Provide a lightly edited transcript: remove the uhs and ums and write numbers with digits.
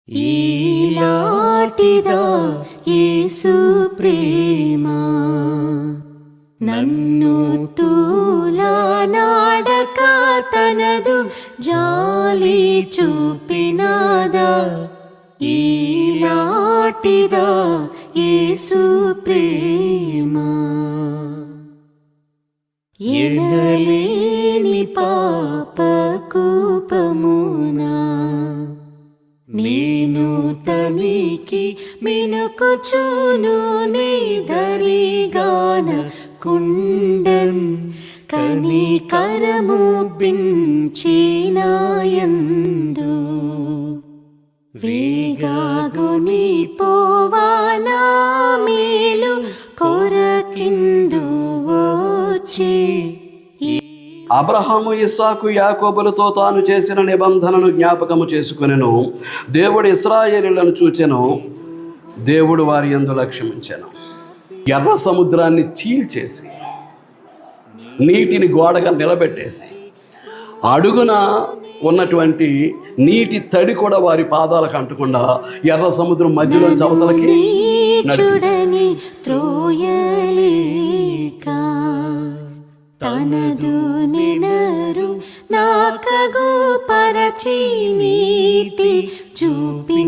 ఈలాటిదా యేసు ప్రేమ నన్ను తూలనాడక తనదు జాలి చూపినాదా. ఈలాటిదా యేసు ప్రేమ ఎనలేని పాపకూపమునా నేను తనికి మినుకుచును నిదరిగాన కుండన్ కనికరము బించినాయందు వేగాగుని పోవానా మేలు కొరకిందు వచ్చే. అబ్రహాము, ఇస్సాకు, యాకోబులతో తాను చేసిన నిబంధనను జ్ఞాపకము చేసుకొనెను. దేవుడు ఇశ్రాయేలీయులను చూచెను. దేవుడు వారి యందు లక్ష్యముంచెను. ఎర్ర సముద్రాన్ని చీల్చేసి నీటిని గోడగా నిలబెట్టేసి అడుగున ఉన్నటువంటి నీటి తడి కూడా వారి పాదాలకు అంటకుండా ఎర్ర సముద్రం మధ్యలో చవతలకి చూడని త్రోయలేక తనదు నినరు నాకగు పరచి నీతి చూపి